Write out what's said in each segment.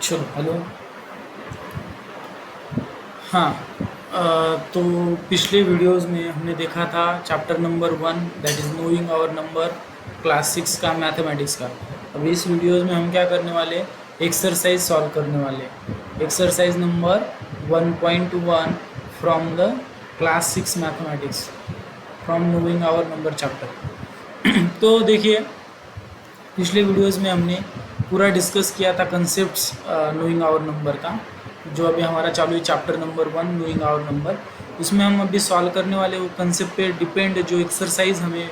चलो हेलो। हाँ। तो पिछले वीडियोस में हमने देखा था chapter number 1 that is knowing our number, class 6 का मैथमेटिक्स का। अब इस वीडियोस में हम क्या करने वाले, एक्सरसाइज सॉल्व करने वाले। Exercise number 1.1 from the class 6 mathematics from knowing our number chapter. तो देखिए, पिछले वीडियोस में हमने पूरा डिस्कस किया था कंसेप्ट्स नोइंग आवर नंबर का, जो अभी हमारा चालू है chapter number 1 knowing our number. उसमें हम अभी सॉल्व करने वाले वो कंसेप्ट पे डिपेंड, जो एक्सरसाइज हमें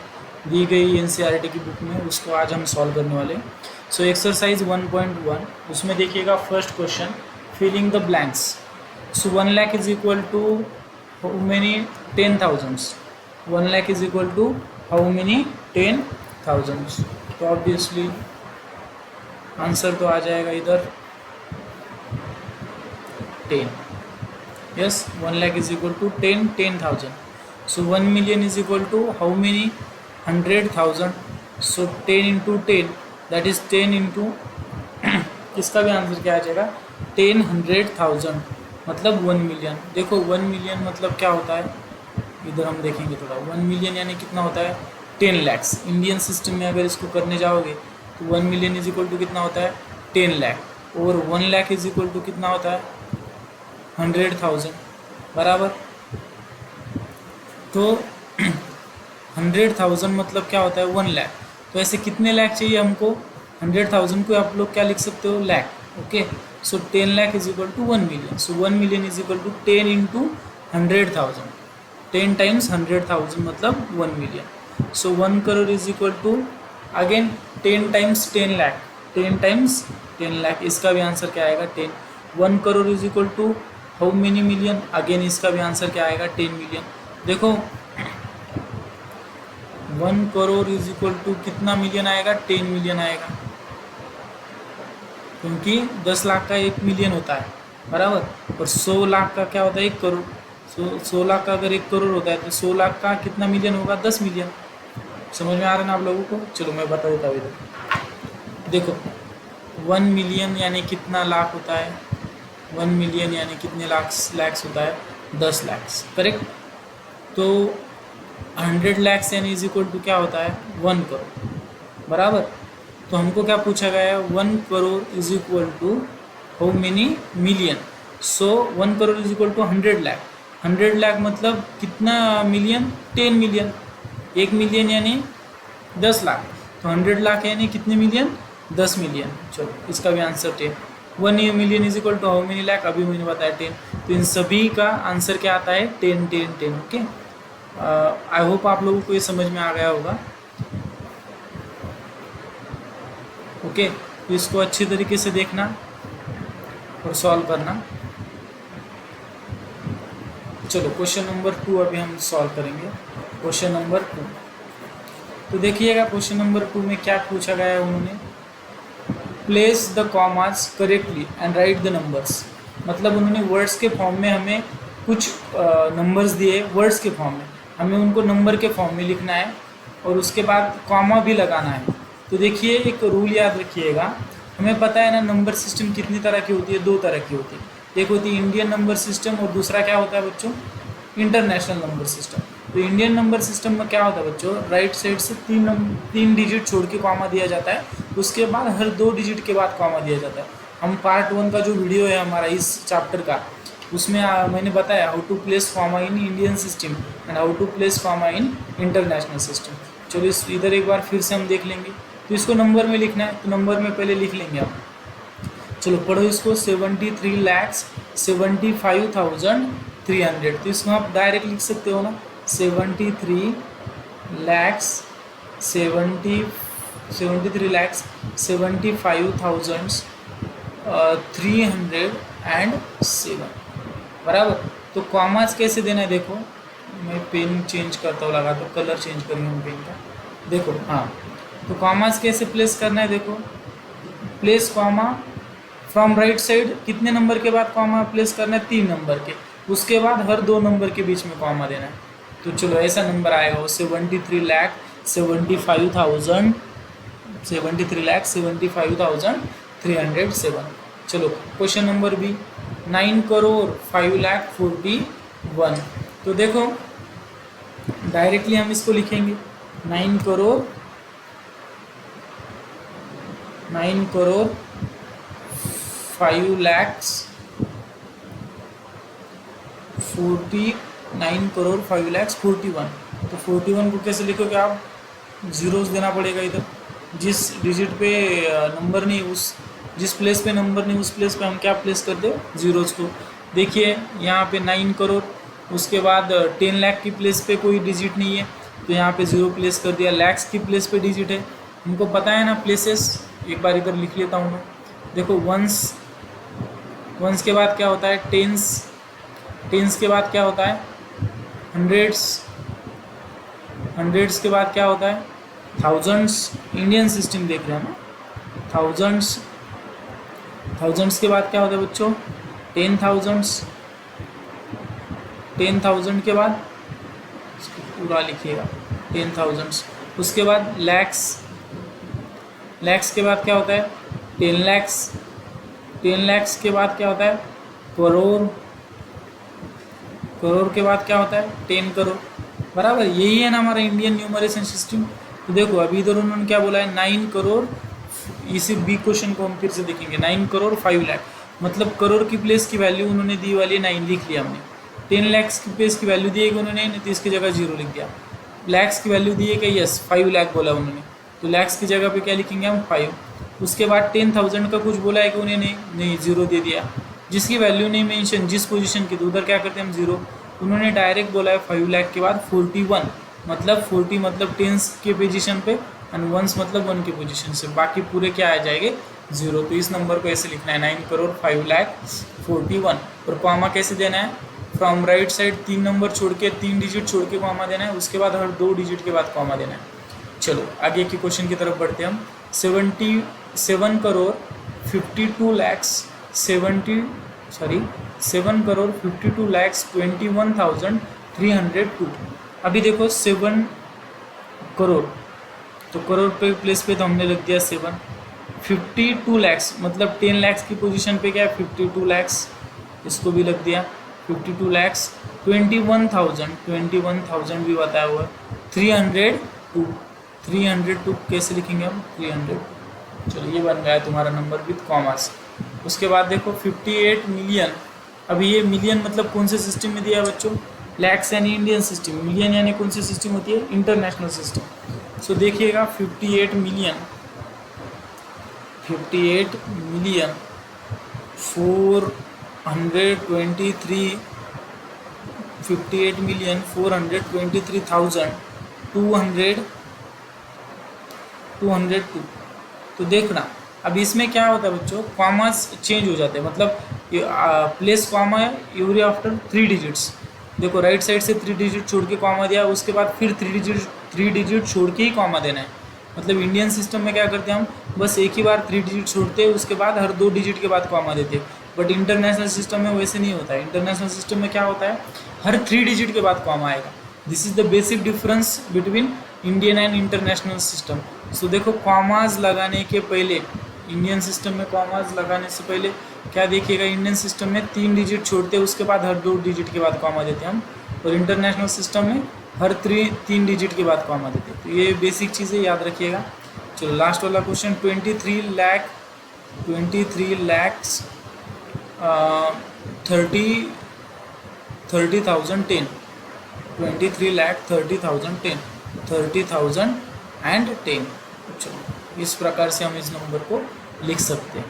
दी गई एनसीईआरटी की बुक में, उसको आज हम सॉल्व करने वाले। सो एक्सरसाइज 1.1, उसमें देखिएगा first question, filling the blanks. So 1 lakh is equal to how many 10,000। 1 lakh is equal to how many 10,000। तो ऑब्वियसली आंसर तो आ जाएगा इधर 10। Yes, 1 lakh is equal to 10,000। So 1 million is equal to how many 100,000। So 10 into 10 that is 10 into इसका भी answer क्या आ जाएगा 10 100,000 मतलब 1 मिलियन। देखो 1 मिलियन मतलब क्या होता है, इधर हम देखेंगे थोड़ा। 1 मिलियन यानी कितना होता है 10 लैक्स। इंडियन सिस्टम में अगर इसको करने जाओगे तो 1 मिलियन इज इक्वल टू कितना होता है 10 लाख, और 1 लाख इज इक्वल टू कितना होता है 100,000 बराबर। तो 100,000 मतलब क्या होता है 1 लाख। तो ऐसे कितने लाख चाहिए हमको, 100,000 को आप लोग क्या लिख सकते हो lakh. Okay, so 10 lakh is equal to 1 million. So 1 million is equal to 10 into 100,000। 10 times 100,000 मतलब 1 million. So 1 crore is equal to again 10 times 10 lakh, 10 times 10 lakh. इसका भी आंसर क्या आएगा 10। 1 crore is equal to how many million, again इसका भी आंसर क्या आएगा 10 मिलियन। देखो 1 करोड़ इज इक्वल टू कितना मिलियन आएगा 10 मिलियन आएगा, क्योंकि 10 लाख का 1 मिलियन होता है बराबर, और 100 लाख का क्या होता है 1 करोड़। 100 लाख का अगर 1 करोड़ होता है तो 100 लाख का कितना मिलियन होगा 10 मिलियन। समझ में आ रहा है ना आप लोगों को। चलो मैं बता देता हूँ इधर। देखो 1 मिलियन यानी कितना लाख होता है, 1 मिलियन यानी कितने लैक्स होता है 10 लैक्स, करेक्ट। तो 100 लैक्स यानी इज इक्वल टू क्या होता है 1 करोड़ बराबर। तो हमको क्या पूछा गया है 1 crore is equal to how many million. So 1 crore is equal to 100 lakh. 100 lakh मतलब कितना मिलियन 10 मिलियन। 1 मिलियन यानी 10 लाख, तो 100 लाख यानी कितने मिलियन 10 मिलियन। चलो इसका भी answer 10। 1 million is equal to how many lakh, अभी मैंने बताया 10। तो इन सभी का आंसर क्या आता है 10 10 10। ओके, आई होप आप लोगों को ये समझ में आ गया होगा। ओके, तो इसको अच्छी तरीके से देखना और सॉल्व करना। चलो क्वेश्चन नंबर 2 अभी हम सॉल्व करेंगे। क्वेश्चन नंबर 2, तो देखिएगा क्वेश्चन नंबर 2 में क्या पूछा गया है उन्होंने, place the commas correctly and write the numbers. मतलब उन्होंने वर्ड्स के फॉर्म में हमें कुछ नंबर्स दिए, वर्ड्स के फॉर्म में हमें उनको नंबर के फॉर्म में लिखना है और उसके बाद कॉमा भी लगाना है। तो देखिए एक रूल याद रखिएगा, हमें पता है ना नंबर सिस्टम कितनी तरह की होती है, 2 तरह की होती है। एक होती है इंडियन नंबर सिस्टम और दूसरा क्या होता है बच्चों इंटरनेशनल नंबर सिस्टम। तो इंडियन नंबर सिस्टम में क्या होता है बच्चों, राइट साइड से 3 डिजिट छोड़ के कॉमा दिया जाता है, उसके बाद हर 2 डिजिट के बाद कॉमा दिया जाता है। हम पार्ट 1 का जो वीडियो है हमारा इस चैप्टर का, उसमें मैंने बताया how to place comma in Indian system and how to place comma in international system. चलो इस इधर एक बार फिर से हम देख लेंगे। तो इसको नंबर में लिखना है, तो नंबर में पहले लिख लेंगे आप। चलो पढ़ो इसको, 73,75,300। तो इसको आप डायरेक्ट लिख सकते हो ना, 73,75,307 बराबर। तो कॉमास कैसे देना है, देखो मैं पेन चेंज करता हूँ, लगाता हूँ कलर चेंज करेंगे हम पेन का। देखो हाँ, तो कॉमास कैसे प्लेस करना है, देखो place comma from right side, कितने नंबर के बाद कॉमा प्लेस करना है 3 नंबर के, उसके बाद हर 2 नंबर के बीच में कॉमा देना है। तो चलो ऐसा नंबर आएगा वो 73,75,307। चलो क्वेश्चन नंबर बी, 9,05,41,। तो देखो डायरेक्टली हम इसको लिखेंगे 9,05,41,। तो 41 को कैसे लिखोगे आप, जीरोस देना पड़ेगा इधर, जिस डिजिट पे नंबर नहीं उस जिस प्लेस पे नंबर नहीं उस प्लेस पे हम क्या प्लेस कर दो, जीरोस को। देखिए यहाँ पे 9 करोड़, उसके बाद 10 लाख की प्लेस पे कोई डिजिट नहीं है तो यहाँ पे जीरो प्लेस कर दिया। लैक्स की प्लेस पे डिजिट है, हमको पता है ना प्लेसेस, एक बार इधर लिख लेता हूँ मैं। देखो वंस के बाद क्या होता है, टेंस के बाद क्या होता है, हंड्रेड्स के बाद क्या होता है, थाउजेंड्स। इंडियन सिस्टम देख रहे हैं ना, थाउजेंड्स के बाद क्या होता है बच्चों, 10,000 के बाद इसको पूरा लिखिएगा 10,000। उसके बाद लैक्स के बाद क्या होता है, 10 लैक्स के बाद क्या होता है, करोड़ के बाद क्या होता है, 10 करोड़। बराबर, यही है ना हमारा इंडियन न्यूमरेशन सिस्टम। तो देखो अभी इधर उन्होंने क्या बोला है, 9 करोड़। इसी बी क्वेश्चन को हम फिर से देखेंगे, 9,05,00,000, मतलब करोड़ की प्लेस की वैल्यू उन्होंने दी वाली 9 लिख लिया हमने। 10 लैक्स की प्लेस की वैल्यू दी है कि उन्होंने, नहीं तो इसकी जगह जीरो लिख दिया। लैक्स की वैल्यू दी है कि यस 5 लाख बोला उन्होंने, तो लैक्स की जगह पे क्या लिखेंगे हम, 5। उसके बाद 10,000 का कुछ बोला है कि उन्हें, नहीं जीरो दे दिया। जिसकी वैल्यू नहीं मेंशन, जिस पोजीशन की, तो उधर क्या करते हैं हम, जीरो। उन्होंने डायरेक्ट बोला है 5 लाख के बाद 41, मतलब 40 मतलब टेंस के पोजीशन पे, एंड वंस मतलब 1 के पोजीशन से, बाकी पूरे क्या आ जाएंगे, जीरो। तो इस नंबर को ऐसे लिखना है 9,05,41,। और कॉमा कैसे देना है, फ्रॉम राइट साइड 3 नंबर छोड़ के, 3 डिजिट छोड़ के कॉमा देना है, उसके बाद हर 2 डिजिट के बाद कॉमा देना है। चलो आगे के क्वेश्चन की तरफ बढ़ते हैं हम। 7,52,21,302। अभी देखो 7 करोड़, तो करोड़ पे प्लेस पे तो हमने लग दिया 7। 52 लैक्स मतलब 10 लैक्स की पोजीशन पे क्या है, 52 लैक्स, इसको भी लग दिया 52 लैक्स। 21,000 भी बताया हुआ है। 302 कैसे लिखेंगे हम, 300। चलो ये बन गया तुम्हारा नंबर विथ कॉमास। उसके बाद देखो 58 मिलियन। अभी ये मिलियन मतलब कौन से सिस्टम में दिया है बच्चों, लैक्स यानी इंडियन सिस्टम, मिलियन यानी कौन सी सिस्टम होती है, इंटरनेशनल सिस्टम। सो देखिएगा 58 मिलियन 423,202। तो देखना अब इसमें क्या होता है बच्चों, कॉमास चेंज हो जाते हैं, मतलब place comma every after 3 digits. देखो राइट साइड से 3 डिजिट छोड़ के कॉमा दिया, उसके बाद फिर 3 डिजिट छोड़ के ही कॉमा देना है। मतलब इंडियन सिस्टम में क्या करते हैं हम, बस एक ही बार 3 डिजिट छोड़ते हैं, उसके बाद हर 2 डिजिट के बाद कॉमा देते हैं। बट इंटरनेशनल सिस्टम में वैसे नहीं होता है। इंटरनेशनल सिस्टम में क्या होता है, हर 3 डिजिट के बाद कॉमा आएगा। This is the basic difference between Indian and international system. So देखो कॉमाज लगाने के पहले, इंडियन सिस्टम में कॉमाज लगाने से पहले क्या देखिएगा, इंडियन सिस्टम में 3 डिजिट छोड़ते हैं, उसके बाद हर 2 डिजिट के बाद कॉमा देते हैं हम, और इंटरनेशनल सिस्टम में हर 3 डिजिट के बाद कॉमा देते हैं। तो ये बेसिक चीज़ें याद रखिएगा। चलो लास्ट वाला क्वेश्चन, 23 लाख 30,010 23 लाख 30,010 30,010। चलो इस प्रकार से हम इस नंबर को लिख सकते हैं।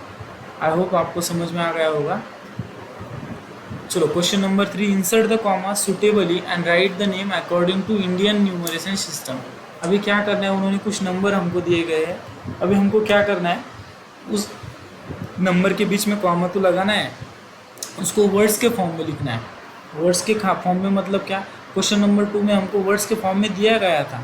आई होप आपको समझ में आ गया होगा। चलो question number 3, insert the comma suitably and write the name according to Indian numeration system. अभी क्या करना है, उन्होंने कुछ नंबर हमको दिए गए हैं, अभी हमको क्या करना है, उस नंबर के बीच में कॉमा तो लगाना है, उसको वर्ड्स के फॉर्म में लिखना है। वर्ड्स के फॉर्म में मतलब क्या, क्वेश्चन नंबर 2 में हमको वर्ड्स के फॉर्म में दिया गया था,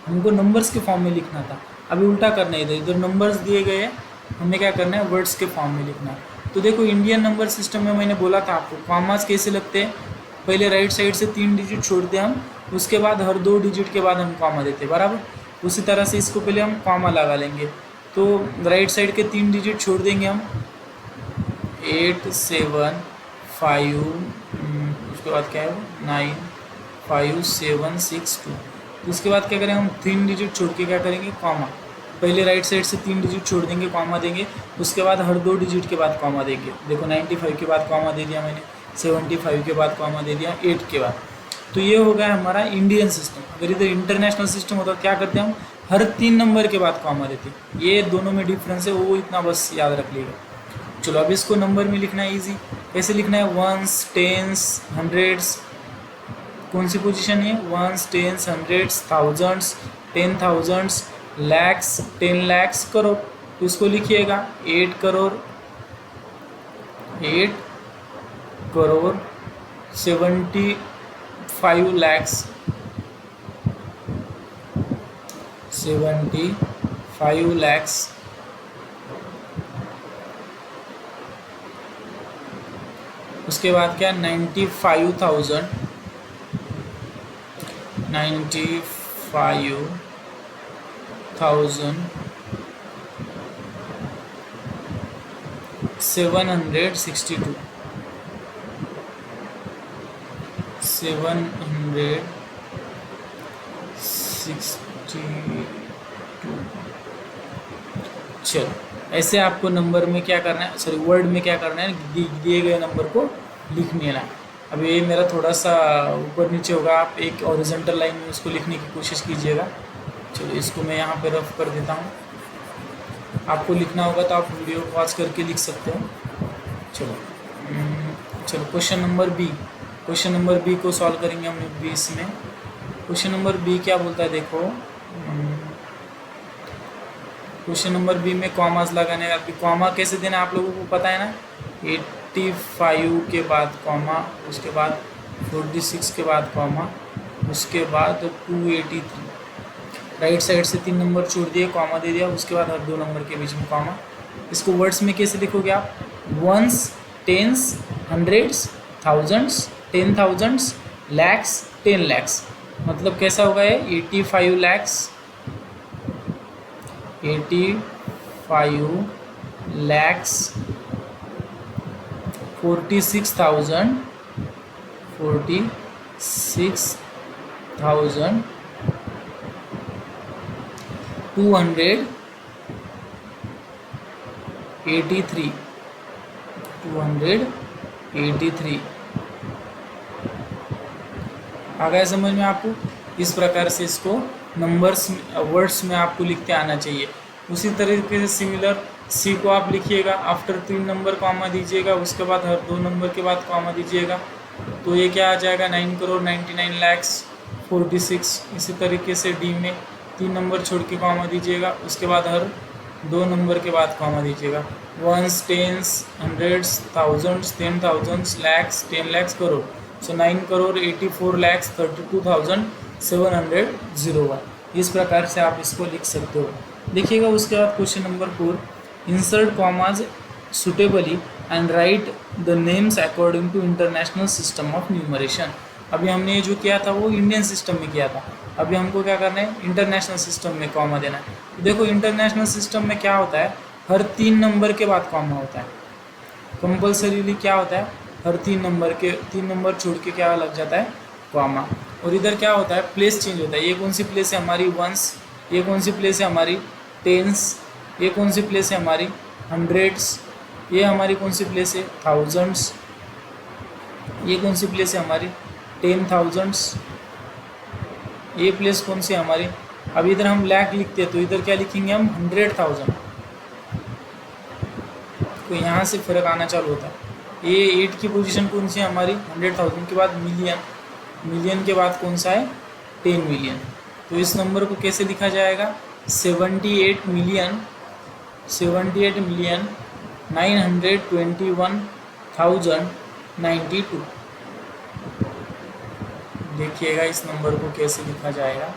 हमको नंबर्स के फॉर्म में लिखना था। अभी उल्टा करना है, इधर नंबर्स दिए गए हैं, हमें क्या करना है, वर्ड्स के फॉर्म में लिखना है। तो देखो इंडियन नंबर सिस्टम में मैंने बोला था आपको कॉमास कैसे लगते हैं, पहले राइट साइड से 3 डिजिट छोड़ते हैं हम, उसके बाद हर 2 डिजिट के बाद हम कॉमा देते हैं, बराबर। उसी तरह से इसको पहले हम कॉमा लगा लेंगे। तो राइट साइड के 3 डिजिट छोड़ देंगे हम, 875 उसके बाद क्या है 95762। तो इसके बाद क्या करेंगे हम 3 डिजिट छोड़ के क्या करेंगे कॉमा, पहले राइट साइड से 3 डिजिट छोड़ देंगे कॉमा देंगे, उसके बाद हर 2 डिजिट के बाद कॉमा देंगे। देखो 95 के बाद कॉमा दे दिया मैंने, 75 के बाद कॉमा दे दिया, 8 के बाद। तो ये हो गया हमारा इंडियन सिस्टम। अगर इधर इंटरनेशनल सिस्टम होता तो क्या करते हैं हम, हर 3 नंबर के बाद कॉमा देते। ये दोनों में डिफरेंस है, वो इतना बस याद रख लीजिएगा। चलो अब इसको नंबर में लिखना है इजी। कैसे लिखना है, वंस, टेंस, हंड्रेड्स, कौन सी पोजीशन है, ones, tens, hundreds, thousands, 10,000, lakhs, 10 lakhs, crore. तो इसको लिखिएगा 8 करोड़, 8 करोड़ 75 लैक्स, 75 लैक्स। उसके बाद क्या 95,000, 95,762, 762। चलो ऐसे आपको नंबर में क्या करना है, सॉरी वर्ड में क्या करना है, दिए गए नंबर को लिख लेना है। अब ये मेरा थोड़ा सा ऊपर नीचे होगा, आप एक हॉरिजॉन्टल लाइन में उसको लिखने की कोशिश कीजिएगा। चलो इसको मैं यहाँ पे रफ कर देता हूँ। आपको लिखना होगा तो आप वीडियो को पॉज करके लिख सकते हो। चलो चलो question number B, question number B को सॉल्व करेंगे हम 20 में। क्वेश्चन नंबर बी क्या बोलता है देखो, क्वेश्चन नंबर बी में कॉमास लगाने का, कॉमा कैसे देना आप लोगों को पता है ना, 85 के बाद कॉमा, उसके बाद 46 के बाद कॉमा, उसके बाद 283। राइट साइड से 3 नंबर छोड़ दिए, कॉमा दे दिया, उसके बाद हर 2 नंबर के बीच में कॉमा। इसको वर्ड्स में कैसे लिखोगे आप, ones, tens, hundreds, thousands, 10,000, lakhs, 10 lakhs. मतलब कैसा होगा ये 85 लैक्स, 85 लैक्स 46,000, 46,283, 283। आ गया समझ में आपको। इस प्रकार से इसको नंबर्स वर्ड्स में आपको लिखते आना चाहिए। उसी तरीके से सिमिलर सी को आप लिखिएगा, आफ्टर 3 नंबर कॉमा दीजिएगा, उसके बाद हर 2 नंबर के बाद कॉमा दीजिएगा। तो ये क्या आ जाएगा 9 करोड़ 99 लैक्स 46। इसी तरीके से डी में 3 नंबर छोड़ के कॉमा दीजिएगा, उसके बाद हर 2 नंबर के बाद कॉमा दीजिएगा। Ones, tens, hundreds, thousands, 10,000, lakhs, 10 lakhs, crore. So 9 crore 84 lakhs 32,701। इस प्रकार से आप इसको लिख सकते हो। देखिएगा उसके बाद question number 4, insert commas suitably and write the names according to international system of numeration. अभी हमने जो किया था वो इंडियन सिस्टम में किया था, अभी हमको क्या करना है इंटरनेशनल सिस्टम में कॉमा देना है। देखो इंटरनेशनल सिस्टम में क्या होता है, हर 3 नंबर के बाद कॉमा होता है कंपल्सरीली। क्या होता है, हर 3 नंबर छोड़ के क्या लग जाता है कॉमा। और इधर क्या होता है, प्लेस चेंज होता है। ये कौन सी प्लेस है हमारी वंस, ये कौन सी प्लेस है हमारी टेंस, ये कौन सी प्लेस है हमारी हंड्रेड्स, ये हमारी कौन सी प्लेस है थाउजेंड्स, ये कौन सी प्लेस है हमारी 10,000, ये प्लेस कौन सी है हमारी। अब इधर हम लैख लिखते हैं तो इधर क्या लिखेंगे हम 100,000। तो यहाँ से फर्क आना चालू होता है। ये 8 की पोजीशन कौन सी है हमारी 100,000 के बाद मिलियन, मिलियन के बाद कौन सा है 10 मिलियन। तो इस नंबर को कैसे लिखा जाएगा 78 मिलियन 921,092। देखिएगा इस नंबर को कैसे लिखा जाएगा।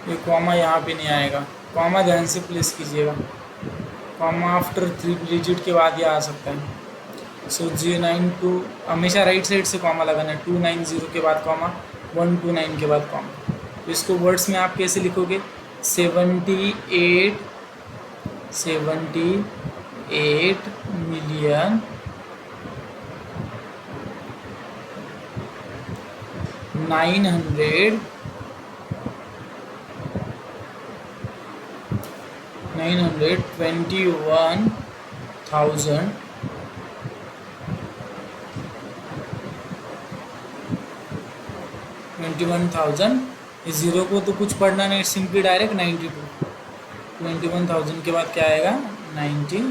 ये कॉमा यहाँ पे नहीं आएगा, कॉमा ध्यान से प्लेस कीजिएगा। कॉमा आफ्टर 3 डिजिट के बाद ये आ सकता है। सो 092 हमेशा राइट साइड से कॉमा लगाना है, 290 के बाद कॉमा, 1 to 9 के बाद कॉमा। तो इसको वर्ड्स में आप कैसे लिखोगे? 78 मिलियन 921,000 जीरो को तो कुछ पढ़ना नहीं, सिंपली डायरेक्ट 92। 21,000 के बाद क्या आएगा? 90।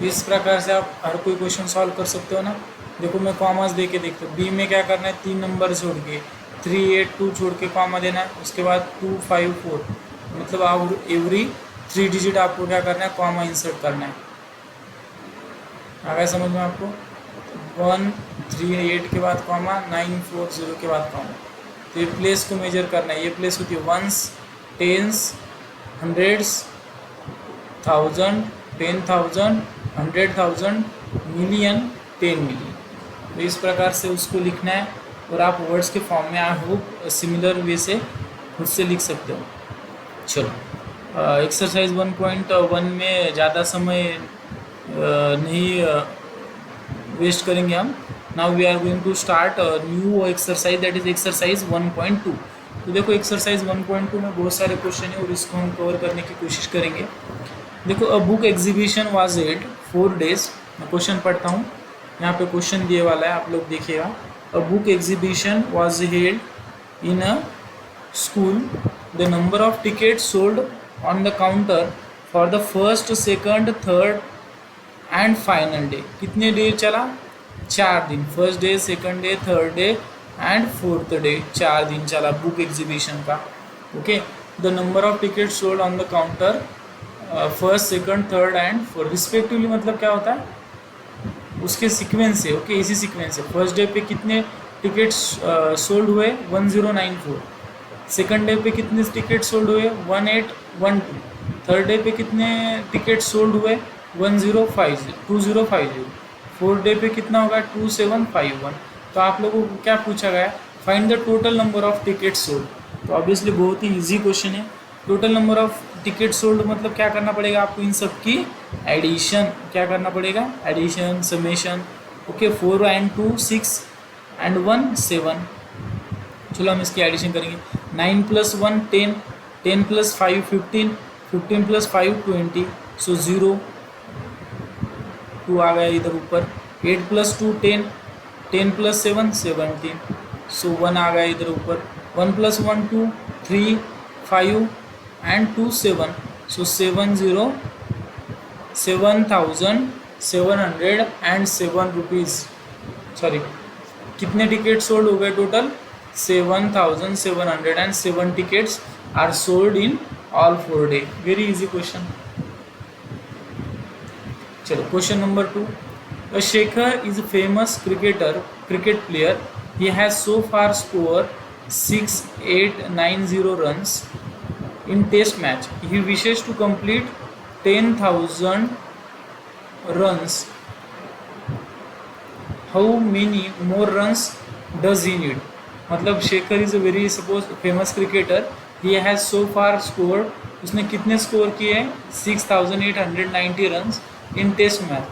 इस प्रकार से आप हर कोई क्वेश्चन सॉल्व कर सकते हो ना। देखो मैं कॉमास दे के देखता हूँ। बी में क्या करना है? 3 नंबर छोड़ के 382 छोड़ के कॉमा देना है, उसके बाद 254, मतलब आप एवरी 3 डिजिट आपको क्या करना है? कॉमा इंसर्ट करना है। आ गया समझ में आपको? 138 के बाद कॉमा, 940 के बाद कॉमा। तो ये प्लेस को मेजर करना है। ये प्लेस होती है ones, tens, hundreds, 1000, 10,000, 100,000, million, 10 million. तो इस प्रकार से उसको लिखना है और आप वर्ड्स के फॉर्म में आई होप सिमिलर वे से खुद से लिख सकते हो। चलो एक्सरसाइज 1.1 में ज़्यादा समय नहीं वेस्ट करेंगे हम। Now we are going to start new exercise, that is exercise 1.2। तो देखो एक्सरसाइज 1.2 में बहुत सारे क्वेश्चन है और इसको हम कवर करने की कोशिश करेंगे। देखो a book exhibition was held 4 days। मैं क्वेश्चन पढ़ता हूँ, यहाँ पे क्वेश्चन दिए वाला है, आप लोग देखिएगा। A book exhibition was held in a school, the number of tickets sold on the counter for the first, second, third and final day. कितने डे चला? 4 दिन। First day, second day, third day and fourth day, 4 दिन चला book exhibition का। Okay, the number of tickets sold on the counter first, second, third and fourth respectively, मतलब क्या होता है? उसके सीक्वेंस से। ओके, इसी सीक्वेंस से फर्स्ट डे पे कितने टिकट्स सोल्ड हुए? 1094। सेकंड डे पे कितने टिकट सोल्ड हुए? 1812। थर्ड डे पे कितने टिकट सोल्ड हुए? 2050। फोर्थ डे पे कितना होगा? 2751। तो आप लोगों को क्या पूछा गया? Find the total number of ticket sold. तो ऑब्वियसली बहुत ही इजी क्वेश्चन है। Total number of ticket sold मतलब क्या करना पड़ेगा आपको? इन सब की एडिशन। क्या करना पड़ेगा? Addition, summation. Okay, 4 and 2 6 and 1 7। चलो हम इसकी एडिशन करेंगे। 9 + 1 10, 10 + 5 15, 15 + 5 20, सो 0 2 आ गया इधर ऊपर। 8 + 2 10, 10 + 7 17, सो 1 आ गया इधर ऊपर। 1 + 1 2 3 5 and 2 7, सो 70707 रुपीज़। सॉरी, कितने टिकट सोल्ड हो गए total? 7,707 tickets are sold in all 4 day. Very easy question. चलो question number 2। Shekhar is famous cricket player. He has so far score 6890 runs in test match. He wishes to complete 10,000 runs. How many more runs does he need? मतलब Shekhar is a very suppose famous cricketer. He has so far score, उसने कितने score किए हैं? 6890 runs in test match.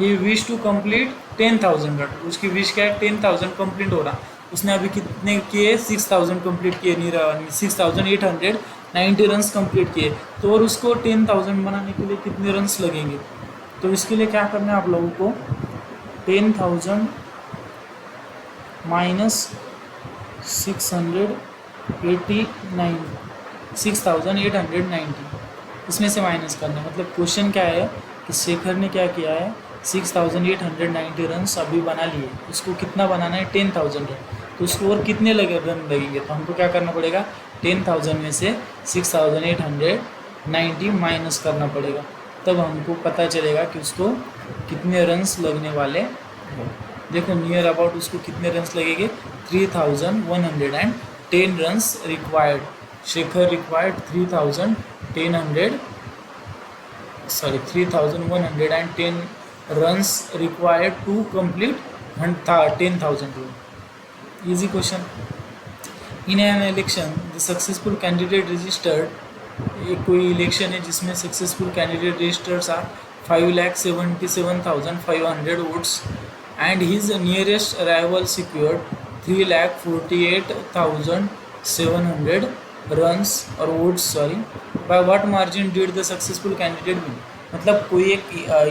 He wish to complete 10,000 run. उसकी wish क्या है? 10,000 complete हो रहा। उसने अभी कितने किए? 6,000 कंप्लीट किए, नहीं रहा 6890 रन्स कंप्लीट किए। तो और उसको 10,000 बनाने के लिए कितने रन्स लगेंगे? तो इसके लिए क्या करना है आप लोगों को? 10,000 माइनस 689 इसमें से माइनस करना है। मतलब क्वेश्चन क्या है कि शेखर ने क्या किया है? 6890 रन्स अभी बना लिए, उसको कितना बनाना है? 10,000 रन। तो उसको और कितने रन लगेंगे? तो हमको क्या करना पड़ेगा? 10,000 में से 6890 माइनस करना पड़ेगा, तब हमको पता चलेगा कि उसको कितने रन्स लगने वाले हैं। देखो नियर अबाउट उसको कितने रन्स लगेंगे? 3,110 runs required. Shekhar required 3,110 runs required to complete 10,000 run. Easy question. In an election the successful candidate registered, एक कोई इलेक्शन है जिसमें successful candidate registers are 5,77,500 votes and his nearest rival secured 3,48,700 runs और votes, sorry, by what margin did the successful candidate win. मतलब कोई एक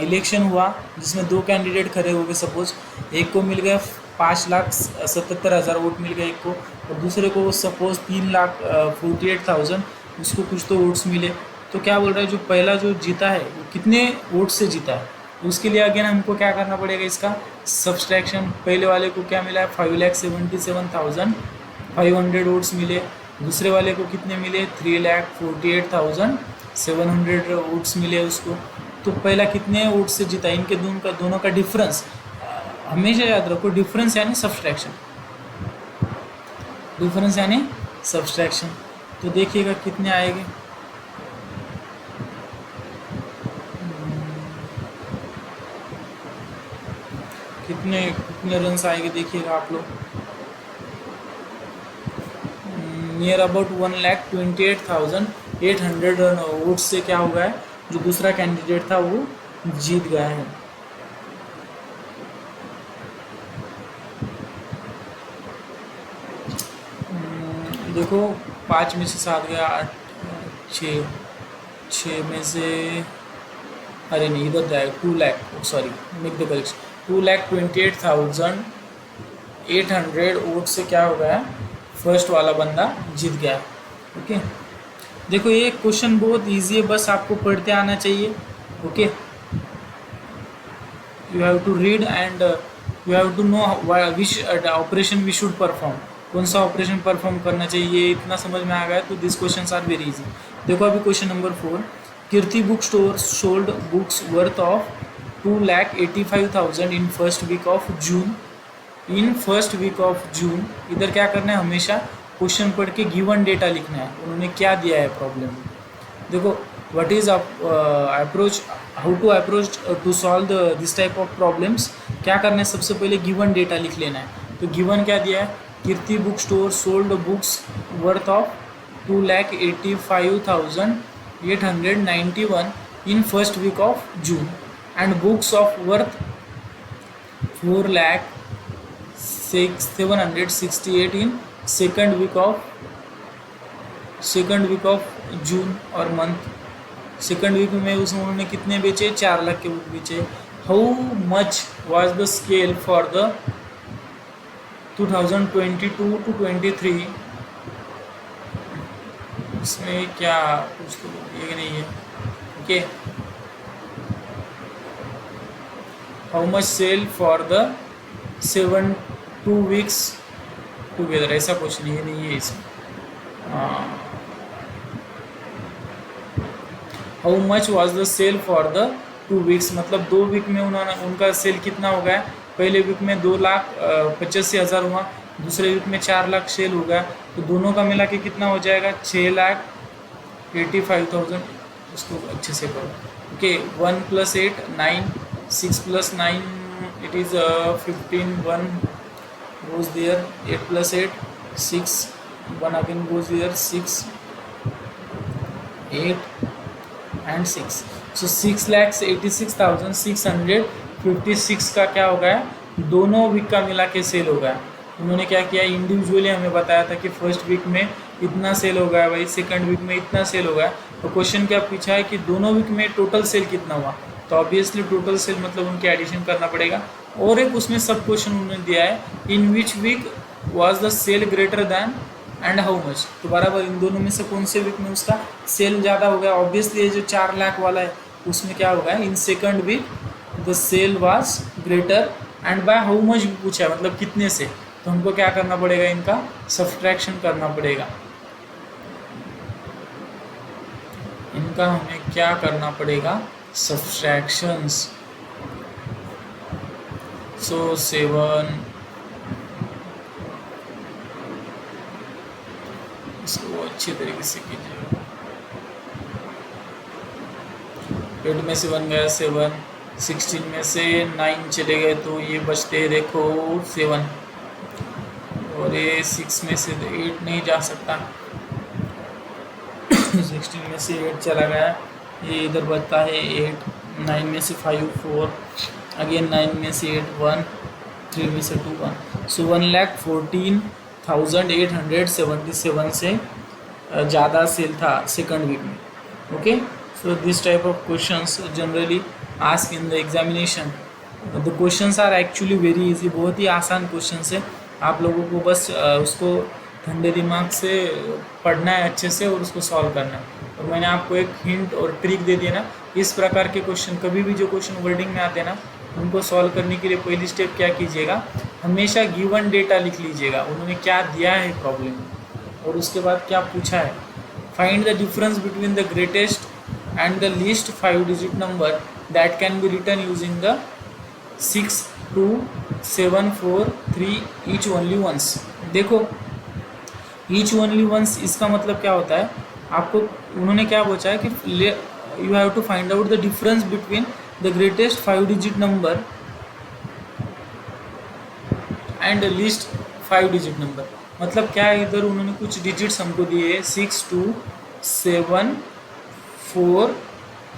election हुआ जिसमें दो कैंडिडेट खड़े हो गए, सपोज एक को मिल गया 5,77,000 वोट मिल गए एक को, और दूसरे को सपोज 3,48,000 उसको कुछ तो वोट्स मिले। तो क्या बोल रहा है, जो पहला जो जीता है वो कितने वोट से जीता है। तो उसके लिए अगेन हमको क्या करना पड़ेगा, इसका सब्सट्रैक्शन। पहले वाले को क्या मिला है, 5,77,500 वोट्स मिले, दूसरे वाले को कितने मिले, 3,48,700 वोट्स मिले उसको। तो पहला कितने वोट से जीता, इनके दोनों का डिफरेंस हमेशा याद रखो, डिफरेंस यानी सब्सट्रैक्शन, डिफरेंस यानी सब्सट्रैक्शन। तो देखिएगा कितने आएंगे, कितने कितने रन्स आएंगे देखिएगा आप लोग। नियर अबाउट 1,28,800 वोट से क्या हो गया है, जो दूसरा कैंडिडेट था वो जीत गया है। देखो 5 में से 7 गया, 8, 6 में से, अरे नहीं इधर जाएगा, 2 lakh, sorry make the correction, 2,28,800 vote से क्या हो गया, फर्स्ट वाला बंदा जीत गया। ओके, देखो ये क्वेश्चन बहुत इजी है, बस आपको पढ़ते आना चाहिए। Okay, you have to read and you have to know which operation we should perform, कौन सा ऑपरेशन परफॉर्म करना चाहिए, इतना समझ में आ गया तो this question are very easy. देखो अभी question number 4, Kirti book store sold books worth of 2,85,000 in first week of June. In first week of June, इधर क्या करना है, हमेशा क्वेश्चन पढ़ के गिवन डेटा लिखना है, उन्होंने क्या दिया है प्रॉब्लम। देखो what is approach, how to approach to solve this type of problems, क्या करना है, सबसे पहले गिवन डेटा लिख लेना है। तो गिवन क्या दिया है, Kirti book store sold books worth of 2,85,891 in first week of June and books of worth 4,768 in second week of June और मंथ। सेकंड वीक में उन्होंने कितने बेचे, 4 लाख के बुक बेचे। How much was the scale for the 2022 to 23, इसमें क्या कुछ तो ये नहीं है। Okay, how much sale for the 2 weeks together, ऐसा कुछ नहीं है इसमें। How much was the sale for the 2 weeks, मतलब 2 वीक में उनका सेल कितना हो गया, पहले वीक में 2,85,000 हुआ, दूसरे वीक में 4 लाख सेल हो गया, तो दोनों का मिला के कितना हो जाएगा, 6,85,000। उसको अच्छे से करो। Okay, 1 + 8 9, 6 + 9 it is 15, 1 goes there, 8 + 8 6, 1 again goes there, 6, 8 and 6, so 6,86,656 का क्या हो गया, दोनों वीक का मिला के सेल हो गया। उन्होंने क्या किया, इंडिविजुअली हमें बताया था कि फर्स्ट वीक में इतना सेल हो गया भाई, सेकंड वीक में इतना सेल हो गया। तो क्वेश्चन क्या पूछा है कि दोनों वीक में टोटल सेल कितना हुआ, तो ऑब्वियसली टोटल सेल मतलब उनके एडिशन करना पड़ेगा। और एक उसमें सब क्वेश्चन उन्होंने दिया है, in which week was the sale greater than and how much, तो बराबर इन दोनों में से कौन से वीक में उसका सेल ज़्यादा हो गया। ऑब्वियसली ये जो 4 लाख वाला है उसमें क्या होगा, in second week the sale was greater and by how much भी पूछा है, मतलब कितने से, तो हमको क्या करना पड़ेगा, इनका सब्सट्रैक्शन करना पड़ेगा। इनका हमें क्या करना पड़ेगा, सब्सट्रैक्शंस। सो 7, इसको अच्छी तरीके से कीजिए। 8 में से 1 गया 7, 16 में से 9 चले गए, तो ये बचते देखो 7, और ये 6 में से 8 नहीं जा सकता, 16 में से 8 चला गया, ये इधर बचता है 8, 9 में से 5 4, अगेन 9 में से 8 1, 3 में से 2 1, सो 1,14,877 से ज़्यादा सेल था सेकंड वीक में। Okay, so this type of questions generally ask in the examination. The questions are actually very easy, बहुत ही आसान क्वेश्चंस है, आप लोगों को बस उसको ठंडे दिमाग से पढ़ना है अच्छे से और उसको सॉल्व करना है। और मैंने आपको एक हिंट और ट्रिक दे दिया ना, इस प्रकार के क्वेश्चन कभी भी जो क्वेश्चन वर्डिंग में आते हैं ना, उनको सॉल्व करने के लिए पहली स्टेप क्या कीजिएगा, हमेशा गिवन डेटा लिख लीजिएगा, उन्होंने क्या दिया है प्रॉब्लम और उसके बाद क्या पूछा है। Find the difference between the greatest and the least 5 digit number that can be written using the 6 2 7 4 3 each only once. देखो ईच ओनली वंस इसका मतलब क्या होता है, आपको उन्होंने क्या पूछा है कि you have to find out the difference between the greatest 5 digit number and least 5 digit number. मतलब क्या है, इधर उन्होंने कुछ डिजिट्स हमको दिए है 6 2 7 4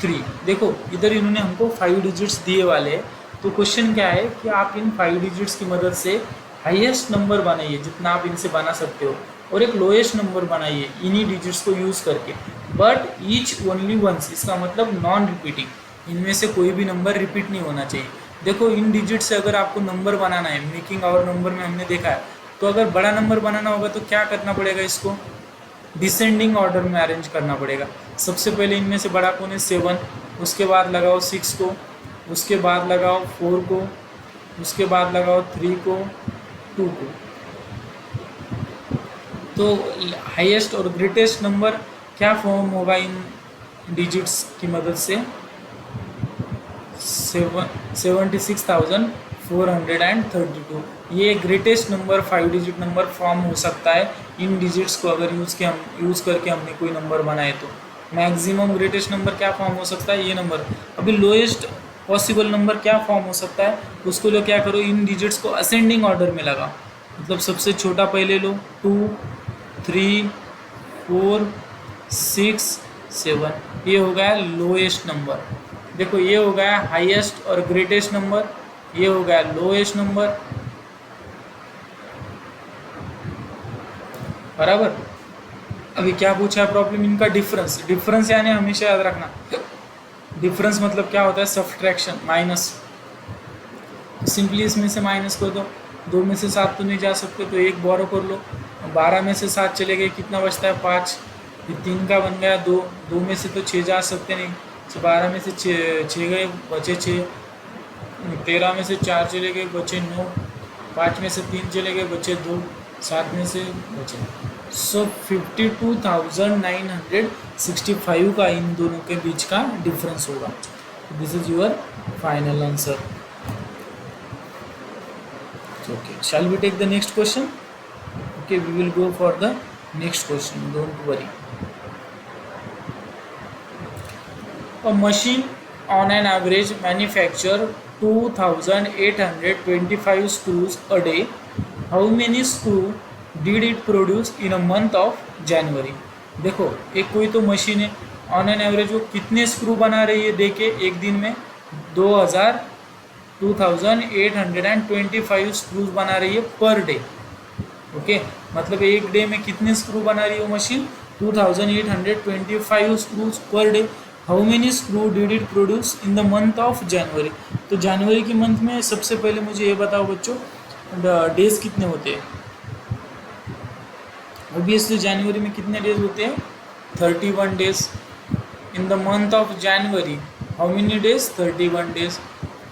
3। देखो इधर इन्होंने हमको 5 डिजिट्स दिए वाले हैं, तो क्वेश्चन क्या है कि आप इन 5 डिजिट्स की मदद से हाईएस्ट नंबर बनाइए जितना आप इनसे बना सकते हो, और एक लोएस्ट नंबर बनाइए इन्हीं डिजिट्स को यूज़ करके, बट ईच ओनली वंस, इसका मतलब नॉन रिपीटिंग, इनमें से कोई भी नंबर रिपीट नहीं होना चाहिए। देखो इन डिजिट से अगर आपको नंबर बनाना है, मेकिंग आवर नंबर में हमने देखा है, तो अगर बड़ा नंबर बनाना होगा तो क्या करना पड़ेगा, इसको डिसेंडिंग ऑर्डर में अरेंज करना पड़ेगा। सबसे पहले इनमें से बड़ा कौन है 7, उसके बाद लगाओ 6 को, उसके बाद लगाओ 4 को, उसके बाद लगाओ 3 को, 2 को। तो हाईएस्ट और ग्रेटेस्ट नंबर क्या फॉर्म होगा इन डिजिट्स की मदद से, 76,432। ये greatest number 5 digit number form हो सकता है इन डिजिट्स को अगर यूज़ करके हमने कोई नंबर बनाए तो। मैक्सिमम ग्रेटेस्ट नंबर क्या फॉर्म हो सकता है, ये नंबर। अभी लोएस्ट पॉसिबल नंबर क्या फॉर्म हो सकता है, उसको लो क्या करो, इन डिजिट्स को असेंडिंग ऑर्डर में लगाओ, मतलब सबसे छोटा पहले लो 2 3 4 6 7, ये हो गया लोएस्ट नंबर। देखो ये हो गया हाईएस्ट और ग्रेटेस्ट नंबर, ये हो गया लोएस्ट नंबर, बराबर। अभी क्या पूछा है प्रॉब्लम, इनका डिफरेंस। डिफरेंस यानी हमेशा याद रखना, डिफरेंस मतलब क्या होता है, सब्ट्रैक्शन, माइनस। सिंपली इसमें से माइनस कर दो, 2 में से 7 तो नहीं जा सकते तो 1 बोरो कर लो, 12 में से 7 चले गए, कितना बचता है 5, ये 3 का बन गया 2, 2 में से तो 6 जा सकते नहीं, तो 12 में से 6 गए बचे 6, 13 में से 4 चले गए बचे 9, 5 में से 3 चले गए बचे 2, 7 में से बचे। सो 52,965 का इन दोनों के बीच का डिफरेंस होगा। This is your final answer. Okay, shall we take the next question? Okay, we will go for the next question, don't worry. A machine on an average manufacture 2,825 screws a day. How many screw did it produce in a month of January? देखो एक कोई तो machine है, on an average वो कितने screw बना रही है देखे एक दिन में, 2,825 स्क्रूज बना रही है पर डे। ओके, मतलब एक डे में कितने स्क्रू बना रही है वो machine, 2,825 screws per day. How many screw did it produce in the month of January? तो जनवरी के मंथ में सबसे पहले मुझे ये बताओ बच्चों, डेज कितने होते हैं। ऑब्वियसली जनवरी में कितने डेज होते हैं, 31 days. In the month of January how many days, 31 days.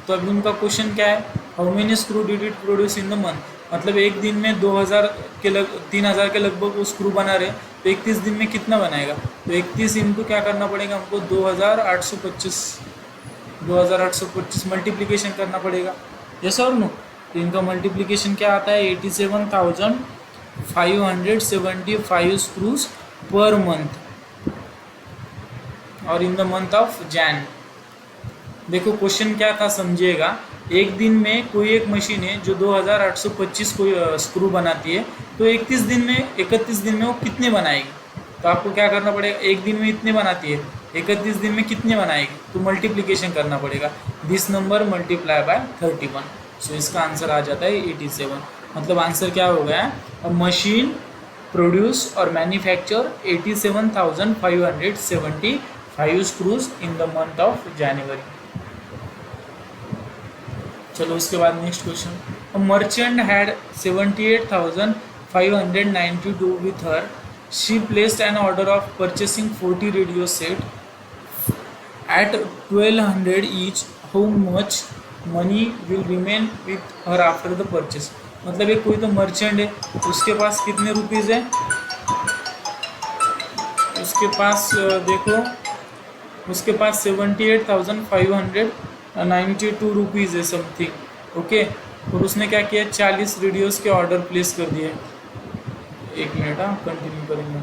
तो अभी उनका क्वेश्चन क्या है, how many screw did it produce in the month, मतलब एक दिन में 3,000 के लगभग वो स्क्रू बना रहे, तो 31 दिन में कितना बनाएगा, तो 31 इंटू क्या करना पड़ेगा हमको, 2,825 मल्टीप्लिकेशन करना पड़ेगा, यस और नो। तो इनका मल्टीप्लिकेशन क्या आता है, 87,575 स्क्रूज पर मंथ और इन द मंथ ऑफ जैन। देखो क्वेश्चन क्या था समझिएगा, एक दिन में कोई एक मशीन है जो 2825 को स्क्रू बनाती है, तो 31 दिन में वो कितने बनाएगी? तो आपको क्या करना पड़ेगा, एक दिन में इतने बनाती है, 31 दिन में कितने बनाएगी, तो मल्टीप्लिकेशन करना पड़ेगा, दिस नंबर मल्टीप्लाई बाय 31। सो इसका आंसर आ जाता है 87। मतलब आंसर क्या हो गया, अ मशीन प्रोड्यूस और manufacture 87,575 screws in the month of January. चलो उसके बाद next question, a merchant had 78,592 with her, she placed an order of purchasing 40 radio set at 1200 each, how much money will remain with her after the purchase? मतलब एक कोई तो merchant है, उसके पास कितने रुपीज़ है, उसके पास देखो, उसके पास 78,592 रुपीज़ है समथिंग, ओके। और उसने क्या किया, 40 रेडियोज़ के ऑर्डर प्लेस कर दिए। एक मिनट, हाँ कंटिन्यू करेंगे।